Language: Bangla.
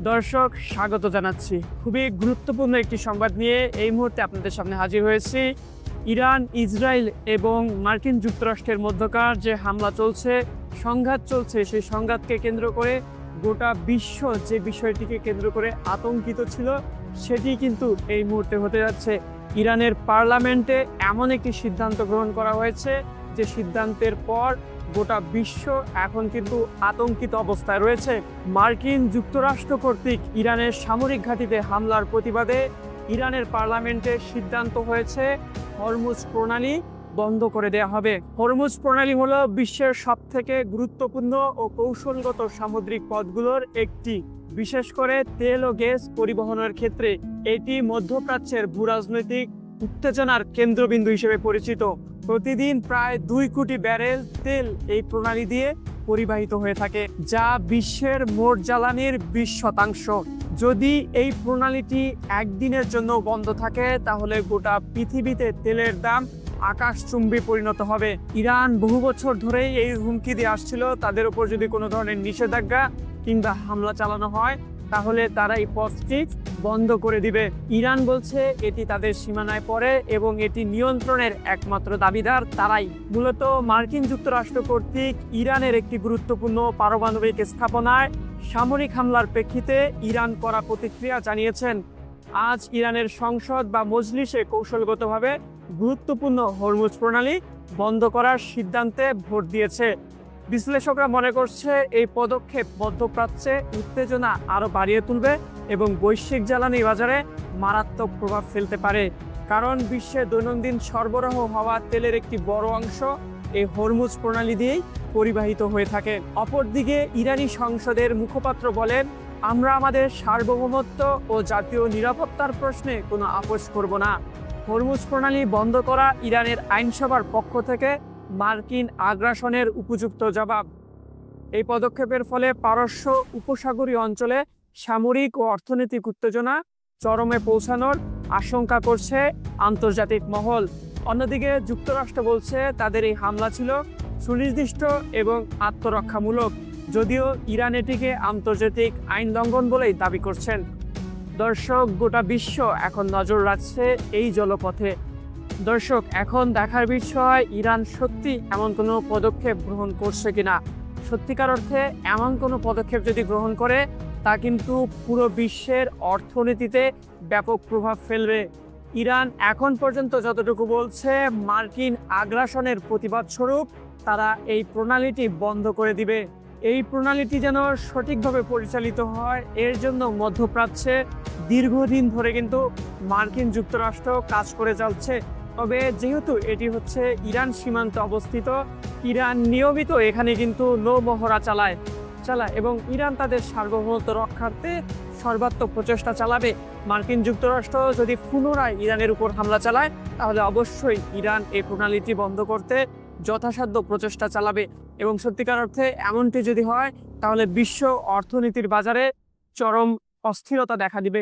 দর্শক স্বাগত জানাচ্ছি। খুবই গুরুত্বপূর্ণ একটি সংবাদ নিয়ে এই মুহূর্তে আপনাদের সামনে হাজির হয়েছি। ইরান, ইসরায়েল এবং মার্কিন যুক্তরাষ্ট্রের মধ্যকার যে হামলা চলছে, সংঘাত চলছে, সেই সংঘাতকে কেন্দ্র করে গোটা বিশ্ব যে বিষয়টিকে কেন্দ্র করে আতঙ্কিত ছিল, সেটি কিন্তু এই মুহূর্তে হতে যাচ্ছে। ইরানের পার্লামেন্টে এমন একটি সিদ্ধান্ত গ্রহণ করা হয়েছে যে সিদ্ধান্তের পর গোটা বিশ্ব এখন কিন্তু আতঙ্কিত অবস্থায় রয়েছে। মার্কিন যুক্তরাষ্ট্র কর্তৃক ইরানের সামরিক ঘাঁটিতে হামলার প্রতিবাদে ইরানের পার্লামেন্টে সিদ্ধান্ত হয়েছে হরমুজ প্রণালী বন্ধ করে দেওয়া হবে। হরমুজ প্রণালী হলো বিশ্বের সবথেকে গুরুত্বপূর্ণ ও কৌশলগত সামুদ্রিক পথগুলোর একটি। বিশেষ করে তেল ও গ্যাস পরিবহনের ক্ষেত্রে এটি মধ্যপ্রাচ্যের ভূরাজনৈতিক উত্তেজনার কেন্দ্রবিন্দু হিসেবে পরিচিত। প্রতিদিন প্রায় 2 কোটি ব্যারেল তেল এই প্রণালী দিয়ে পরিবাহিত হয়ে থাকে, যা বিশ্বের মোট জ্বালানির 20%। যদি এই প্রণালীটি একদিনের জন্য বন্ধ থাকে, তাহলে গোটা পৃথিবীতে তেলের দাম আকাশচুম্বী পরিণত হবে। ইরান বহু বছর ধরেই এই হুমকি দিয়ে আসছিল, তাদের উপর যদি কোনো ধরনের নিষেধাজ্ঞা কিংবা হামলা চালানো হয়, তাহলে তারা এই পথটি বন্ধ করে দিবে। ইরান বলছে এটি তাদের সীমানায় পড়ে এবং এটি নিয়ন্ত্রণের একমাত্র দাবিদার তারাই। মূলত মার্কিন যুক্তরাষ্ট্র কর্তৃক ইরানের একটি গুরুত্বপূর্ণ পারমাণবিক স্থাপনায় সামরিক হামলার প্রেক্ষিতে ইরান কড়া প্রতিক্রিয়া জানিয়েছেন। আজ ইরানের সংসদ বা মজলিসে কৌশলগতভাবে গুরুত্বপূর্ণ হরমুজ প্রণালী বন্ধ করার সিদ্ধান্তে ভোট দিয়েছে। বিশ্লেষকরা মনে করছে এই পদক্ষেপ মধ্যপ্রাচ্যে উত্তেজনা আরও বাড়িয়ে তুলবে এবং বৈশ্বিক জ্বালানি বাজারে মারাত্মক প্রভাব ফেলতে পারে। কারণ বিশ্বে দৈনন্দিন সরবরাহ হওয়া তেলের একটি বড় অংশ এই হরমুজ প্রণালী দিয়েই পরিবাহিত হয়ে থাকে। অপরদিকে ইরানি সংসদের মুখপাত্র বলেন, আমরা আমাদের সার্বভৌমত্ব ও জাতীয় নিরাপত্তার প্রশ্নে কোনো আপোষ করব না। হরমুজ প্রণালী বন্ধ করা ইরানের আইনসভার পক্ষ থেকে মার্কিন আগ্রাসনের উপযুক্ত জবাব। এই পদক্ষেপের ফলে পারস্য উপসাগরীয় অঞ্চলে সামরিক ও অর্থনৈতিক উত্তেজনা চরমে পৌঁছানোর আশঙ্কা করছে আন্তর্জাতিক মহল। অন্যদিকে যুক্তরাষ্ট্র বলছে তাদের এই হামলা ছিল সুনির্দিষ্ট এবং আত্মরক্ষামূলক, যদিও ইরান এটিকে আন্তর্জাতিক আইন লঙ্ঘন বলেই দাবি করছেন। দর্শক, গোটা বিশ্ব এখন নজর রাখছে এই জলপথে। দর্শক, এখন দেখার বিষয় ইরান সত্যি এমন কোনো পদক্ষেপ গ্রহণ করছে কিনা। সত্যিকার অর্থে এমন কোনো পদক্ষেপ যদি গ্রহণ করে, তা কিন্তু পুরো বিশ্বের অর্থনীতিতে ব্যাপক প্রভাব ফেলবে। ইরান এখন পর্যন্ত যতটুকু বলছে, মার্কিন আগ্রাসনের প্রতিবাদ স্বরূপ তারা এই প্রণালীটি বন্ধ করে দিবে। এই প্রণালীটি যেন সঠিকভাবে পরিচালিত হয়, এর জন্য মধ্যপ্রাচ্যে দীর্ঘদিন ধরে কিন্তু মার্কিন যুক্তরাষ্ট্র কাজ করে যাচ্ছে। তবে যেহেতু এটি হচ্ছে ইরান সীমান্তে অবস্থিত, ইরান নিয়মিত এখানে কিন্তু নৌমহড়া চালায় এবং ইরান তাদের সার্বভৌমত্ব রক্ষার্থে সর্বাত্মক প্রচেষ্টা চালাবে। মার্কিন যুক্তরাষ্ট্র যদি পুনরায় ইরানের উপর হামলা চালায়, তাহলে অবশ্যই ইরান এই প্রণালীটি বন্ধ করতে যথাসাধ্য প্রচেষ্টা চালাবে। এবং সত্যিকার অর্থে এমনটি যদি হয়, তাহলে বিশ্ব অর্থনীতির বাজারে চরম অস্থিরতা দেখা দিবে।